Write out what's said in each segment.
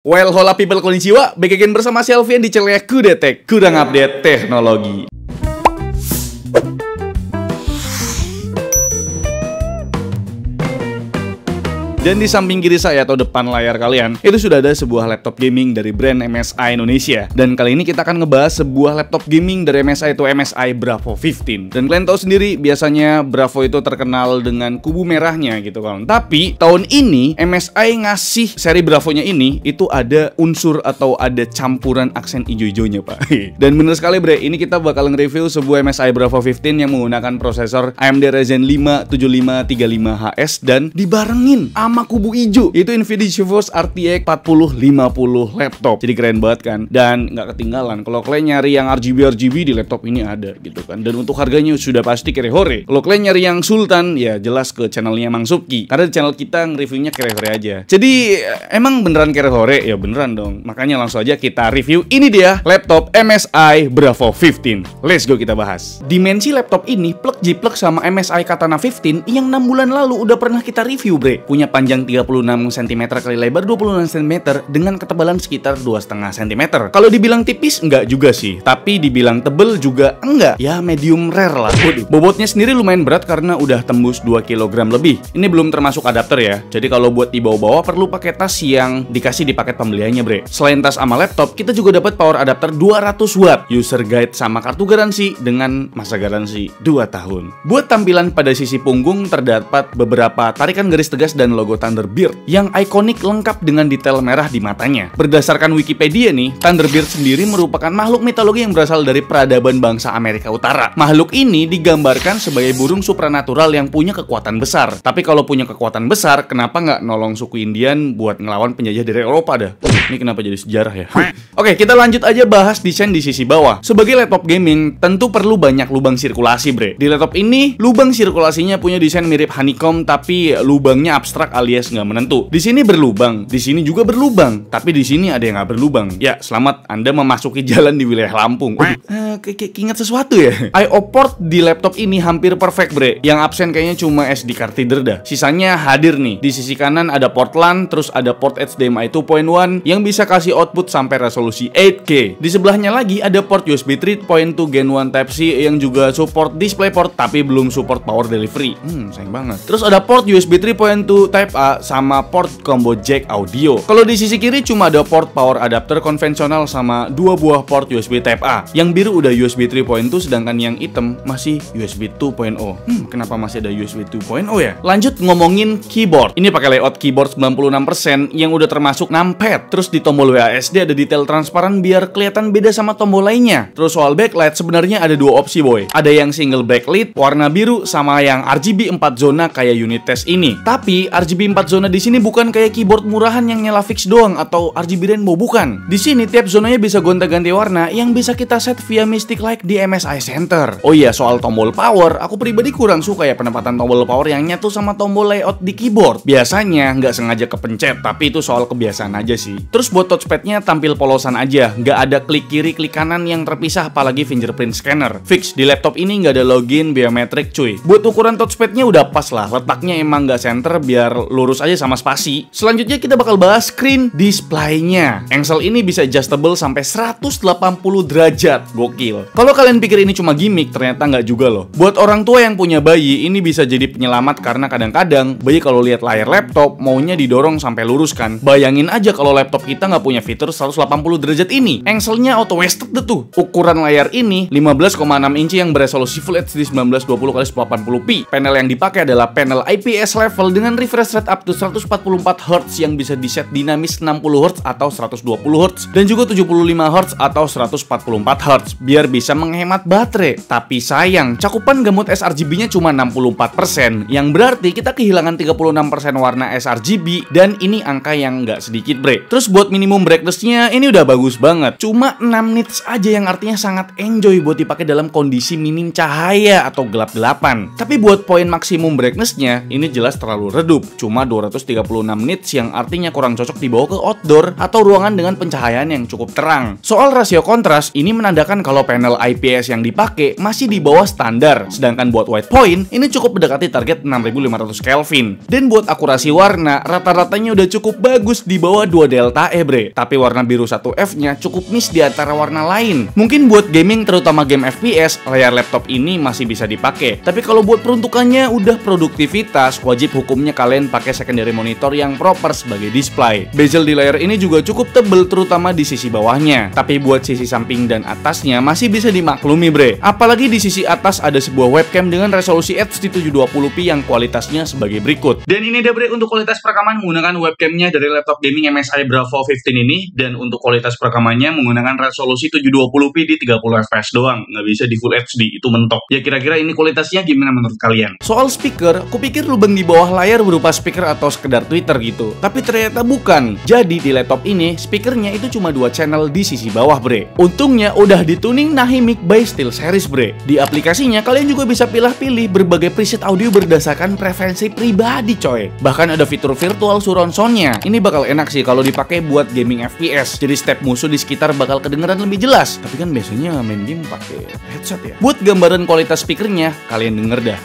Well, hola people, konnichiwa. Back again bersama si Alfian di channel Kudetek, kurang update teknologi. Dan di samping kiri saya atau depan layar kalian, itu sudah ada sebuah laptop gaming dari brand MSI Indonesia. Dan kali ini kita akan ngebahas sebuah laptop gaming dari MSI, itu MSI Bravo 15. Dan kalian tahu sendiri, biasanya Bravo itu terkenal dengan kubu merahnya gitu kan. Tapi tahun ini MSI ngasih seri Bravonya ini itu ada unsur atau ada campuran aksen ijo-ijonya, Pak. Dan bener sekali bre, ini kita bakal nge-review sebuah MSI Bravo 15 yang menggunakan prosesor AMD Ryzen 5 7535HS dan dibarengin sama kubu hijau, itu Nvidia GeForce RTX 4050 laptop. Jadi keren banget kan, dan nggak ketinggalan kalau kalian nyari yang RGB di laptop ini ada gitu kan. Dan untuk harganya sudah pasti kere-hore. Kalau kalian nyari yang Sultan, ya jelas ke channelnya Mang Subki, karena di channel kita nge-reviewnya kere-hore aja. Jadi emang beneran kere-hore? Ya beneran dong. Makanya langsung aja kita review. Ini dia laptop MSI Bravo 15. Let's go kita bahas. Dimensi laptop ini plek-jiplek sama MSI Katana 15 yang 6 bulan lalu udah pernah kita review bre. Punya panjang 36 cm kali lebar 26 cm dengan ketebalan sekitar 2,5 cm. Kalau dibilang tipis enggak juga sih, tapi dibilang tebel juga enggak. Ya medium rare lah. Bobotnya sendiri lumayan berat karena udah tembus 2 kg lebih. Ini belum termasuk adapter ya. Jadi kalau buat dibawa-bawa perlu pakai tas yang dikasih di paket pembeliannya bre. Selain tas sama laptop, kita juga dapat power adapter 200 watt, user guide sama kartu garansi dengan masa garansi 2 tahun. Buat tampilan pada sisi punggung terdapat beberapa tarikan garis tegas dan logo Thunderbird yang ikonik lengkap dengan detail merah di matanya. Berdasarkan Wikipedia nih, Thunderbird sendiri merupakan makhluk mitologi yang berasal dari peradaban bangsa Amerika Utara. Makhluk ini digambarkan sebagai burung supranatural yang punya kekuatan besar. Tapi kalau punya kekuatan besar, kenapa nggak nolong suku Indian buat ngelawan penjajah dari Eropa dah? Ini kenapa jadi sejarah ya? Oke, kita lanjut aja bahas desain di sisi bawah. Sebagai laptop gaming, tentu perlu banyak lubang sirkulasi bre. Di laptop ini, lubang sirkulasinya punya desain mirip honeycomb, tapi lubangnya abstrak alias nggak menentu. Di sini berlubang, di sini juga berlubang, tapi di sini ada yang nggak berlubang. Ya, selamat Anda memasuki jalan di wilayah Lampung. Kayak ingat sesuatu ya. I/O port di laptop ini hampir perfect bre. Yang absen kayaknya cuma SD card reader dah. Sisanya hadir nih. Di sisi kanan ada port LAN, terus ada port HDMI 2.1 yang bisa kasih output sampai resolusi 8K. Di sebelahnya lagi ada port USB 3.2 Gen 1 Type-C yang juga support DisplayPort tapi belum support power delivery. Sayang banget. Terus ada port USB 3.2 Type A sama port combo jack audio. Kalau di sisi kiri cuma ada port power adapter konvensional sama 2 buah port USB Type A. Yang biru udah USB 3.2 sedangkan yang hitam masih USB 2.0. Kenapa masih ada USB 2.0 ya? Lanjut ngomongin keyboard. Ini pakai layout keyboard 96% yang udah termasuk numpad. Terus di tombol WASD ada detail transparan biar kelihatan beda sama tombol lainnya. Terus soal backlight sebenarnya ada 2 opsi boy. Ada yang single backlight warna biru sama yang RGB 4 zona kayak unit test ini. Tapi RGB 4 zona di sini bukan kayak keyboard murahan yang nyala fix doang atau RGB rainbow, bukan. Di sini tiap zonanya bisa gonta-ganti warna yang bisa kita set via Mystic Light di MSI Center. Oh iya, soal tombol power, aku pribadi kurang suka ya penempatan tombol power yang nyatu sama tombol layout di keyboard. Biasanya nggak sengaja kepencet, tapi itu soal kebiasaan aja sih. Terus buat touchpadnya tampil polosan aja, nggak ada klik kiri klik kanan yang terpisah apalagi fingerprint scanner. Fix, di laptop ini nggak ada login biometrik cuy. Buat ukuran touchpadnya udah pas lah, letaknya emang nggak center biar lurus aja sama spasi. Selanjutnya kita bakal bahas screen display-nya. Engsel ini bisa adjustable sampai 180 derajat. Gokil. Kalau kalian pikir ini cuma gimmick, ternyata nggak juga loh. Buat orang tua yang punya bayi, ini bisa jadi penyelamat karena kadang-kadang bayi kalau lihat layar laptop maunya didorong sampai lurus kan. Bayangin aja kalau laptop kita nggak punya fitur 180 derajat ini. Engselnya auto wasted deh tuh. Ukuran layar ini 15,6 inci yang beresolusi Full HD 1920x1080p. Panel yang dipakai adalah panel IPS level dengan refresh rate up to 144 Hz yang bisa di-set dinamis 60 Hz atau 120 Hz dan juga 75 Hz atau 144 Hz biar bisa menghemat baterai. Tapi sayang, cakupan gamut sRGB-nya cuma 64%, yang berarti kita kehilangan 36% warna sRGB dan ini angka yang nggak sedikit bre. Terus buat minimum brightness-nya ini udah bagus banget. Cuma 6 nits aja yang artinya sangat enjoy buat dipakai dalam kondisi minim cahaya atau gelap-gelapan. Tapi buat poin maksimum brightness-nya ini jelas terlalu redup. Cuma 236 nits yang artinya kurang cocok dibawa ke outdoor atau ruangan dengan pencahayaan yang cukup terang. Soal rasio kontras, ini menandakan kalau kalau panel IPS yang dipakai masih di bawah standar, sedangkan buat white point ini cukup mendekati target 6500 Kelvin. Dan buat akurasi warna, rata-ratanya udah cukup bagus di bawah 2 delta E bre. Tapi warna biru 1F-nya cukup miss di antara warna lain. Mungkin buat gaming terutama game FPS, layar laptop ini masih bisa dipakai. Tapi kalau buat peruntukannya udah produktivitas, wajib hukumnya kalian pakai secondary monitor yang proper sebagai display. Bezel di layar ini juga cukup tebel terutama di sisi bawahnya. Tapi buat sisi samping dan atasnya masih bisa dimaklumi bre. Apalagi di sisi atas ada sebuah webcam dengan resolusi HD 720p yang kualitasnya sebagai berikut. Dan ini deh bre untuk kualitas perekaman menggunakan webcamnya dari laptop gaming MSI Bravo 15 ini. Dan untuk kualitas perekamannya menggunakan resolusi 720p di 30 fps doang, nggak bisa di Full HD, itu mentok. Ya kira-kira ini kualitasnya gimana menurut kalian? Soal speaker, kupikir lubang di bawah layar berupa speaker atau sekedar tweeter gitu. Tapi ternyata bukan. Jadi di laptop ini speakernya itu cuma 2 channel di sisi bawah bre. Untungnya udah dituning Nahi Mic by SteelSeries bre. Di aplikasinya kalian juga bisa pilih-pilih berbagai preset audio berdasarkan preferensi pribadi coy. Bahkan ada fitur virtual surround sound-nya. Ini bakal enak sih kalau dipakai buat gaming FPS. Jadi step musuh di sekitar bakal kedengeran lebih jelas. Tapi kan biasanya main game pakai headset ya. Buat gambaran kualitas speakernya, kalian denger dah.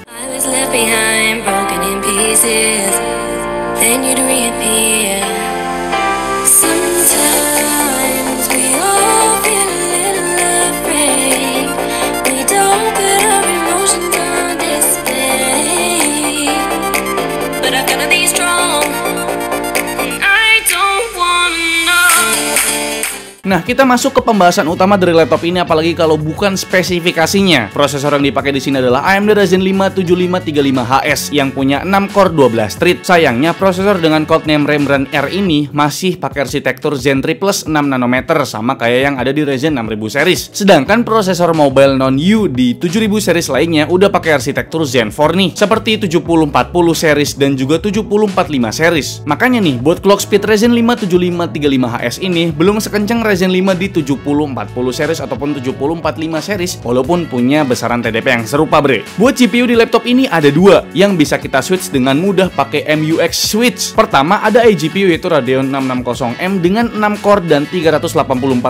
Nah, kita masuk ke pembahasan utama dari laptop ini, apalagi kalau bukan spesifikasinya. Prosesor yang dipakai di sini adalah AMD Ryzen 5 7535HS yang punya 6 core 12 thread. Sayangnya prosesor dengan codename Rembrandt R ini masih pakai arsitektur Zen 3 Plus 6 nanometer sama kayak yang ada di Ryzen 6000 series. Sedangkan prosesor mobile non-U di 7000 series lainnya udah pakai arsitektur Zen 4 nih, seperti 7040 series dan juga 7045 series. Makanya nih, buat clock speed Ryzen 5 7535HS ini belum sekencang Ryzen 5 di 7040 series ataupun 7045 series, walaupun punya besaran TDP yang serupa bre. Buat GPU di laptop ini ada 2 yang bisa kita switch dengan mudah pakai MUX switch. Pertama ada iGPU yaitu Radeon 660M dengan 6 core dan 384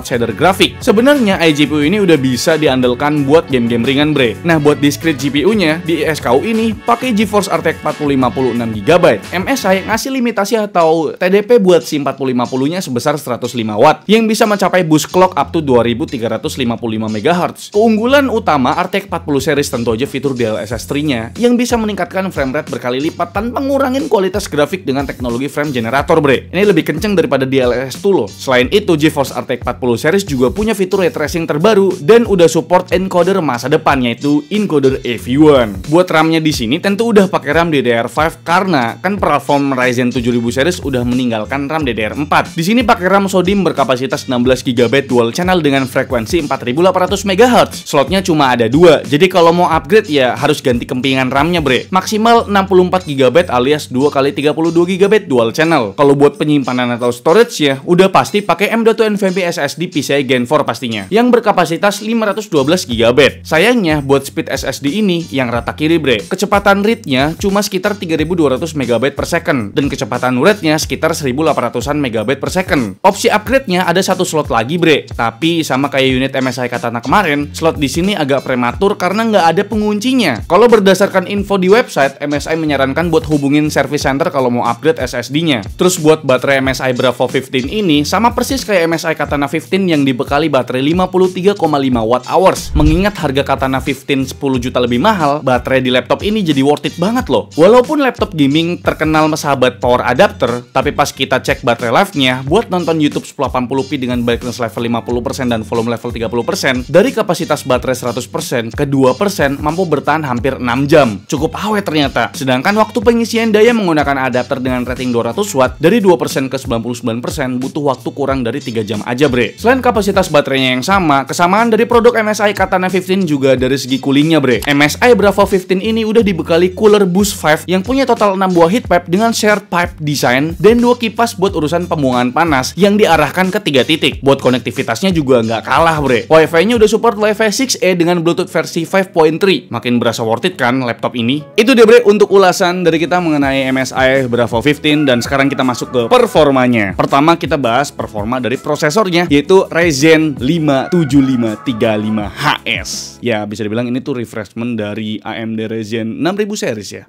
shader grafik. Sebenarnya iGPU ini udah bisa diandalkan buat game-game ringan bre. Nah buat discrete GPU-nya di SKU ini pakai GeForce RTX 4050 6GB. MSI ngasih limitasi atau TDP buat si 4050-nya sebesar 105 watt yang bisa mencapai boost clock up to 2355 MHz. Keunggulan utama RTX 40 series tentu aja fitur DLSS 3-nya yang bisa meningkatkan frame rate berkali lipat tanpa ngurangin kualitas grafik dengan teknologi frame generator bre. Ini lebih kenceng daripada DLSS 2 loh. Selain itu, GeForce RTX 40 series juga punya fitur ray tracing terbaru dan udah support encoder masa depan yaitu encoder AV1. Buat RAM-nya di sini tentu udah pakai RAM DDR5 karena kan platform Ryzen 7000 series udah meninggalkan RAM DDR4. Di sini pakai RAM SODIMM berkapasitas 16GB dual channel dengan frekuensi 4800 MHz. Slotnya cuma ada 2, jadi kalau mau upgrade ya harus ganti kempingan RAM-nya bre. Maksimal 64GB alias 2x32GB dual channel. Kalau buat penyimpanan atau storage ya udah pasti pakai M.2 NVMe SSD PCIe Gen 4 pastinya, yang berkapasitas 512GB. Sayangnya buat speed SSD ini yang rata kiri bre. Kecepatan read-nya cuma sekitar 3200 MB per second dan kecepatan write-nya sekitar 1800-an MB per second. Opsi upgrade-nya ada satu slot lagi bre, tapi sama kayak unit MSI Katana kemarin, slot di sini agak prematur karena nggak ada penguncinya. Kalau berdasarkan info di website, MSI menyarankan buat hubungin service center kalau mau upgrade SSD-nya. Terus buat baterai MSI Bravo 15 ini sama persis kayak MSI Katana 15 yang dibekali baterai 53,5 Wh. Mengingat harga Katana 15 10 juta lebih mahal, baterai di laptop ini jadi worth it banget loh. Walaupun laptop gaming terkenal sahabat power adapter, tapi pas kita cek baterai life-nya buat nonton YouTube 1080p dengan brightness level 50% dan volume level 30%, dari kapasitas baterai 100% ke 2% mampu bertahan hampir 6 jam. Cukup awet ternyata. Sedangkan waktu pengisian daya menggunakan adapter dengan rating 200 watt dari 2% ke 99% butuh waktu kurang dari 3 jam aja bre. Selain kapasitas baterainya yang sama, kesamaan dari produk MSI Katana 15 juga dari segi coolingnya bre. MSI Bravo 15 ini udah dibekali Cooler Boost 5 yang punya total 6 buah heat pipe dengan shared pipe design dan 2 kipas buat urusan pembuangan panas yang diarahkan ke 3 titik. titik. Buat konektivitasnya juga nggak kalah, bre. Wi-Fi-nya udah support Wi-Fi 6E dengan Bluetooth versi 5.3. Makin berasa worth it kan laptop ini? Itu deh, bre, untuk ulasan dari kita mengenai MSI Bravo 15, dan sekarang kita masuk ke performanya. Pertama kita bahas performa dari prosesornya, yaitu Ryzen 5 7535HS. Ya, bisa dibilang ini tuh refreshment dari AMD Ryzen 6000 series ya,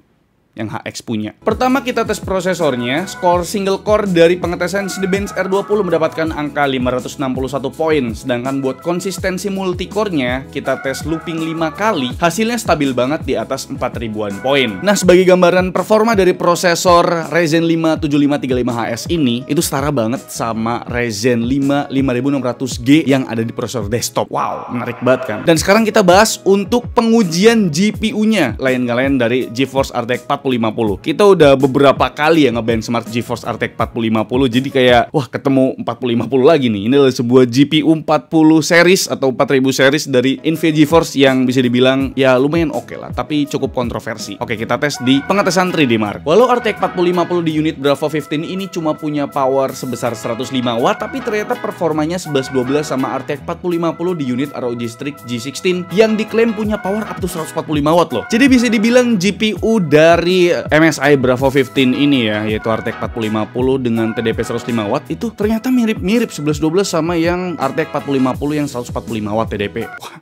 yang HX punya. Pertama kita tes prosesornya, skor single core dari pengetesan Cinebench R20 mendapatkan angka 561 poin, sedangkan buat konsistensi multicore-nya kita tes looping 5 kali, hasilnya stabil banget di atas 4000-an poin. Nah, sebagai gambaran performa dari prosesor Ryzen 5 7535HS ini, itu setara banget sama Ryzen 5 5600G yang ada di prosesor desktop. Wow, menarik banget kan? Dan sekarang kita bahas untuk pengujian GPU-nya, lain gak lain dari GeForce RTX 4050. Kita udah beberapa kali ya nge-benchmark GeForce RTX 4050, jadi kayak wah ketemu 4050 lagi nih. Ini adalah sebuah GPU 40 series atau 4000 series dari Nvidia GeForce yang bisa dibilang ya lumayan oke lah, tapi cukup kontroversi. Oke, kita tes di pengetesan 3D Mark. Walau RTX 4050 di unit Bravo 15 ini cuma punya power sebesar 105 watt, tapi ternyata performanya 11-12 sama RTX 4050 di unit ROG Strix G16 yang diklaim punya power up to 145 watt loh. Jadi bisa dibilang GPU dari MSI Bravo 15 ini ya, yaitu RTX 4050 dengan TDP 105 watt itu ternyata mirip-mirip 11-12 sama yang RTX 4050 yang 145 watt TDP. Wah,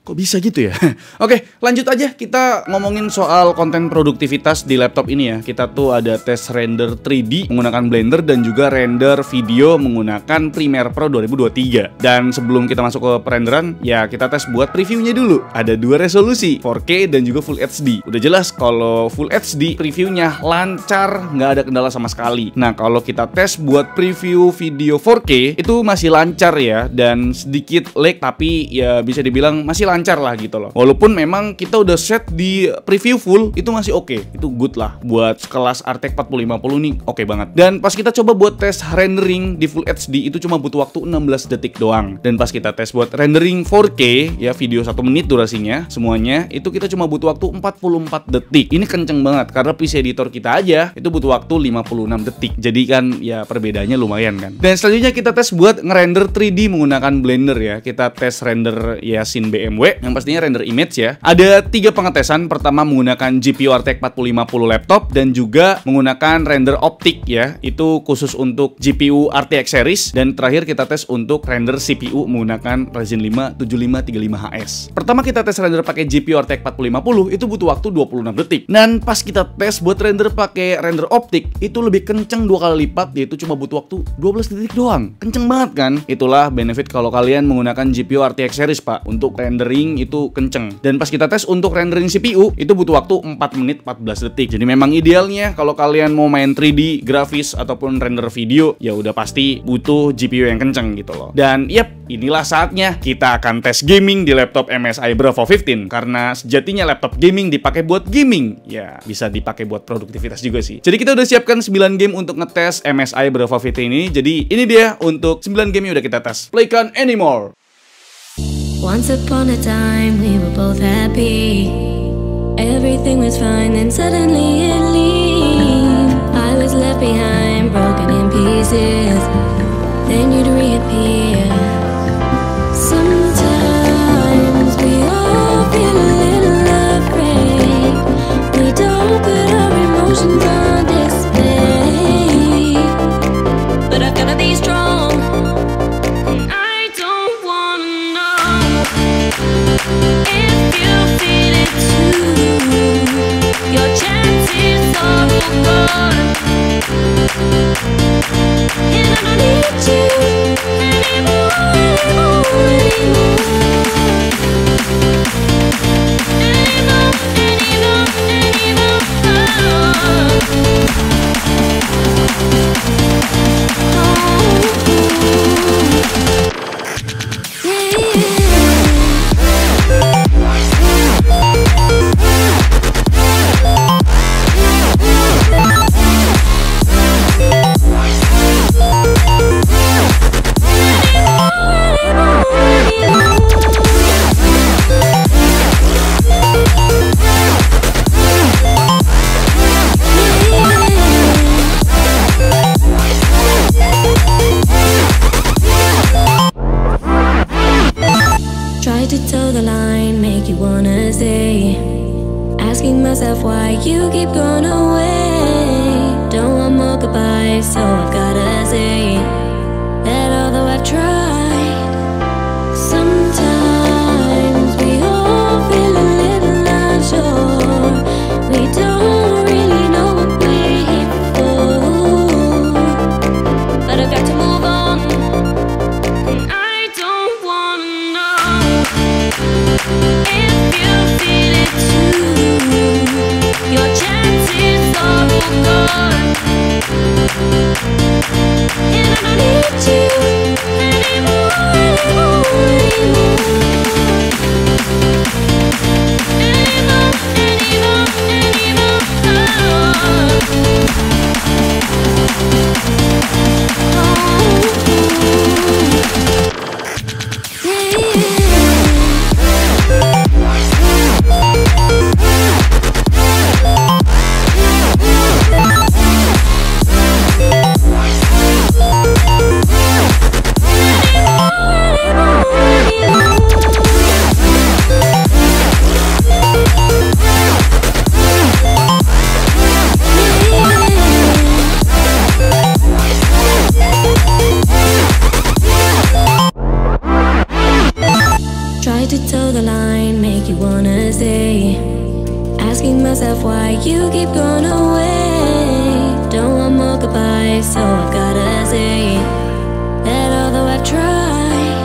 kok bisa gitu ya? Oke, lanjut aja kita ngomongin soal konten produktivitas di laptop ini ya. Kita tuh ada tes render 3D menggunakan Blender dan juga render video menggunakan Premiere Pro 2023. Dan sebelum kita masuk ke perenderan, ya kita tes buat previewnya dulu. Ada dua resolusi, 4K dan juga Full HD. Udah jelas kalau Full HD previewnya lancar, nggak ada kendala sama sekali. Nah, kalau kita tes buat preview video 4K itu masih lancar ya, dan sedikit lag, tapi ya bisa dibilang masih lancar lah gitu loh. Walaupun memang kita udah set di preview full, itu masih oke. Itu good lah. Buat sekelas RTX 4050 nih oke banget. Dan pas kita coba buat tes rendering di Full HD itu cuma butuh waktu 16 detik doang. Dan pas kita tes buat rendering 4K ya, video 1 menit durasinya semuanya, itu kita cuma butuh waktu 44 detik. Ini kenceng banget karena PC editor kita aja itu butuh waktu 56 detik. Jadi kan ya perbedaannya lumayan kan. Dan selanjutnya kita tes buat ngerender 3D menggunakan Blender ya. Kita tes render ya scene BMW, yang pastinya render image ya. Ada 3 pengetesan. Pertama menggunakan GPU RTX 4050 laptop dan juga menggunakan render optik ya. Itu khusus untuk GPU RTX series. Dan terakhir kita tes untuk render CPU menggunakan Ryzen 5 7535HS. Pertama kita tes render pakai GPU RTX 4050 itu butuh waktu 26 detik. Dan pas kita tes buat render pakai render optik itu lebih kenceng 2 kali lipat, yaitu cuma butuh waktu 12 detik doang. Kenceng banget kan? Itulah benefit kalau kalian menggunakan GPU RTX series, Pak. Untuk rendering itu kenceng. Dan pas kita tes untuk rendering CPU itu butuh waktu 4 menit 14 detik. Jadi memang idealnya kalau kalian mau main 3D grafis ataupun render video ya udah pasti butuh GPU yang kenceng gitu loh. Dan yep, inilah saatnya kita akan tes gaming di laptop MSI Bravo 15, karena sejatinya laptop gaming dipakai buat gaming ya, bisa dipakai buat produktivitas juga sih. Jadi kita udah siapkan 9 game untuk ngetes MSI Bravo 15 ini. Jadi ini dia untuk 9 game yang udah kita tes. Playkan Anymore. Once upon a time we were both happy. Everything was fine, then suddenly it leaves. I was left behind, broken in pieces. Then you'd reappear. Sometimes we all feel a little afraid. We don't put our emotions on display. But I've gotta be strong. If you feel it too, your chances are gone. And I don't need you anymore, anymore, anymore. Anymore, anymore, oh. myself why you keep going away. Don't want more goodbyes, so I've gotta say that although I've tried, sometimes we all feel a little unsure. We don't really know what we're here for, but I've got to move on, and I don't wanna know if you feel it too. Your chances are all gone, and I don't need you anymore, to toe the line, make you wanna stay. Asking myself why you keep going away. Don't want more goodbyes, so I've gotta say that although I've tried,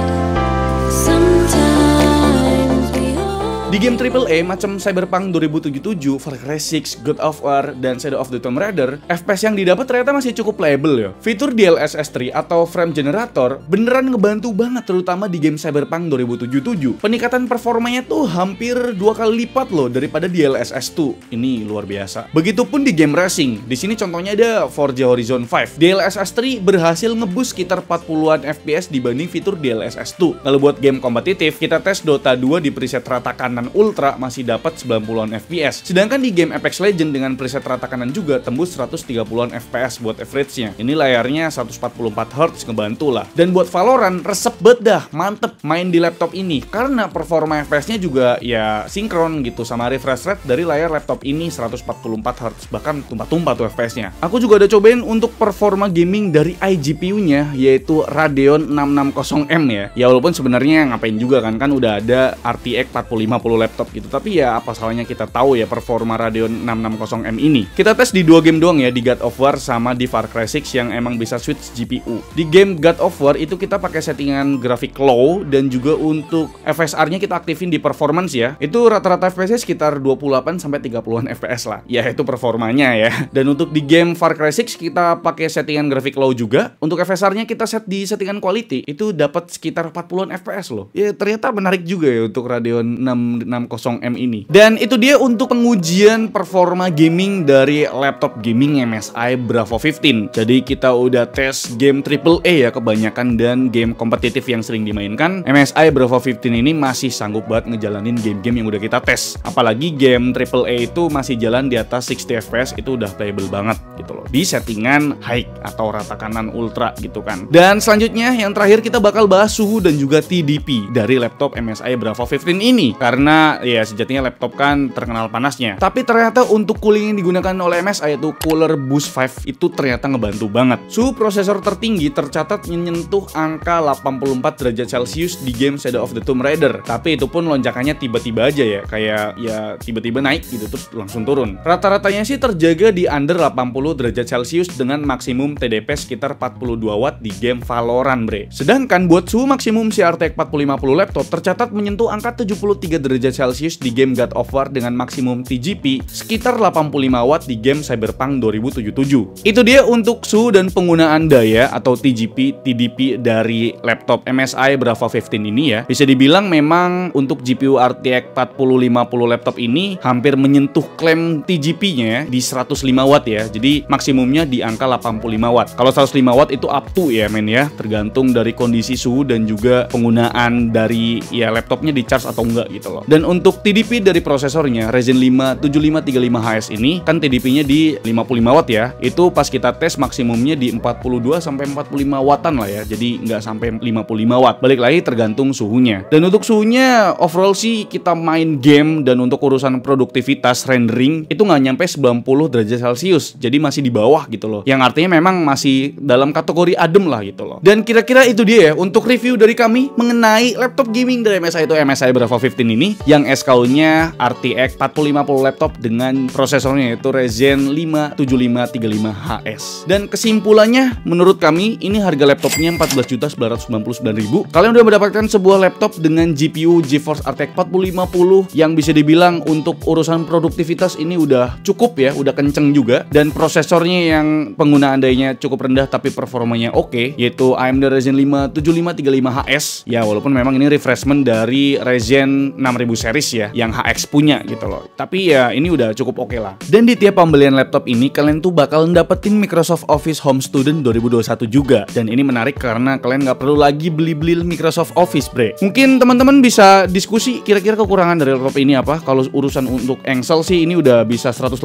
sometimes we all... Di game AAA macam Cyberpunk 2077, Far Cry 6, God of War, dan Shadow of the Tomb Raider, FPS yang didapat ternyata masih cukup playable ya. Fitur DLSS 3 atau Frame Generator beneran ngebantu banget, terutama di game Cyberpunk 2077. Peningkatan performanya tuh hampir 2 kali lipat loh daripada DLSS 2. Ini luar biasa. Begitupun di game racing. Di sini contohnya ada Forza Horizon 5. DLSS 3 berhasil ngeboost sekitar 40-an FPS dibanding fitur DLSS 2. Lalu buat game kompetitif, kita tes Dota 2 di preset rata kanan ultra masih dapat 90-an FPS. Sedangkan di game Apex Legends dengan preset rata kanan juga tembus 130-an FPS buat average-nya. Ini layarnya 144Hz, ngebantu lah. Dan buat Valorant resep bet dah, mantep main di laptop ini karena performa FPS-nya juga ya sinkron gitu sama refresh rate dari layar laptop ini 144Hz, bahkan tumpah-tumpah tuh FPS-nya. Aku juga udah cobain untuk performa gaming dari iGPU-nya yaitu Radeon 660M ya. Ya walaupun sebenarnya ngapain juga kan udah ada RTX 4050 laptop gitu, tapi ya apa salahnya kita tahu ya performa Radeon 660M ini. Kita tes di 2 game doang ya, di God of War sama di Far Cry 6 yang emang bisa switch GPU. Di game God of War itu kita pakai settingan grafik low dan juga untuk FSR-nya kita aktifin di performance ya. Itu rata-rata FPS-nya sekitar 28 sampai 30-an FPS lah. Ya itu performanya ya. Dan untuk di game Far Cry 6 kita pakai settingan grafik low juga. Untuk FSR-nya kita set di settingan quality, itu dapat sekitar 40-an FPS loh. Ya ternyata menarik juga ya untuk Radeon 660M ini. Dan itu dia untuk pengujian performa gaming dari laptop gaming MSI Bravo 15. Jadi kita udah tes game AAA ya kebanyakan dan game kompetitif yang sering dimainkan. MSI Bravo 15 ini masih sanggup banget ngejalanin game-game yang udah kita tes. Apalagi game AAA itu masih jalan di atas 60 FPS, itu udah playable banget gitu loh. Di settingan high atau rata kanan ultra gitu kan. Dan selanjutnya yang terakhir kita bakal bahas suhu dan juga TDP dari laptop MSI Bravo 15 ini. Karena ya sejatinya laptop kan terkenal panasnya. Tapi ternyata untuk cooling yang digunakan oleh MSI itu Cooler Boost 5 itu ternyata ngebantu banget. Suhu prosesor tertinggi tercatat menyentuh angka 84 derajat Celcius di game Shadow of the Tomb Raider. Tapi itu pun lonjakannya tiba-tiba aja ya, kayak ya tiba-tiba naik gitu terus langsung turun. Rata-ratanya sih terjaga di under 80 derajat Celcius dengan maksimum TDP sekitar 42 watt di game Valorant bre. Sedangkan buat suhu maksimum si RTX 4050 laptop tercatat menyentuh angka 73 derajat Celcius di game God of War dengan maksimum TGP sekitar 85 watt di game Cyberpunk 2077. Itu dia untuk suhu dan penggunaan daya atau TGP, TDP dari laptop MSI Bravo 15 ini ya. Bisa dibilang memang untuk GPU RTX 4050 laptop ini hampir menyentuh klaim TGP-nya di 105 watt ya. Jadi maksimumnya di angka 85 watt. Kalau 105 watt itu up to ya men ya, tergantung dari kondisi suhu dan juga penggunaan dari ya laptopnya di charge atau enggak gitu loh. Dan untuk TDP dari prosesornya Ryzen 5 7535HS ini kan TDP-nya di 55 watt ya. Itu pas kita tes maksimumnya di 42 sampai 45 wattan lah ya. Jadi nggak sampai 55 watt. Balik lagi tergantung suhunya. Dan untuk suhunya overall sih kita main game dan untuk urusan produktivitas rendering itu nggak nyampe 90 derajat Celcius. Jadi masih di bawah gitu loh. Yang artinya memang masih dalam kategori adem lah gitu loh. Dan kira-kira itu dia ya untuk review dari kami mengenai laptop gaming dari MSI itu MSI Bravo 15 ini yang SKU-nya RTX 4050 laptop dengan prosesornya yaitu Ryzen 5 7535HS. Dan kesimpulannya menurut kami ini harga laptopnya 14.999.000. Kalian udah mendapatkan sebuah laptop dengan GPU GeForce RTX 4050 yang bisa dibilang untuk urusan produktivitas ini udah cukup ya, udah kenceng juga. Dan prosesornya yang penggunaan dayanya cukup rendah tapi performanya oke, yaitu AMD Ryzen 5 7535HS. Ya walaupun memang ini refreshment dari Ryzen 6000 series ya yang HX punya gitu loh. Tapi ya ini udah cukup oke lah. Dan di tiap pembelian laptop ini kalian tuh bakal dapetin Microsoft Office Home Student 2021 juga. Dan ini menarik karena kalian nggak perlu lagi beli-beli Microsoft Office, bre. Mungkin teman-teman bisa diskusi kira-kira kekurangan dari laptop ini apa. Kalau urusan untuk engsel sih ini udah bisa 180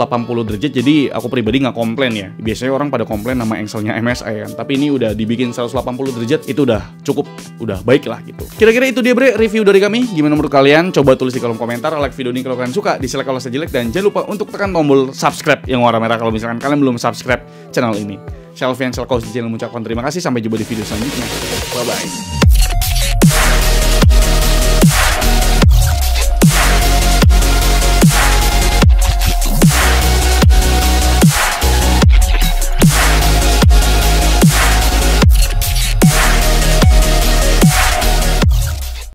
derajat. Jadi aku pribadi nggak komplain ya. Biasanya orang pada komplain sama engselnya MSI kan. Tapi ini udah dibikin 180 derajat, itu udah cukup, udah baik lah gitu. Kira-kira itu dia, bre, review dari kami. Gimana menurut kalian? Coba tulis di kolom komentar, like video ini kalau kalian suka, dislike kalau saya jelek, dan jangan lupa untuk tekan tombol subscribe yang warna merah kalau misalkan kalian belum subscribe channel ini. Saya Alfian Selkos di channel mengucapkan terima kasih, sampai jumpa di video selanjutnya. Bye bye.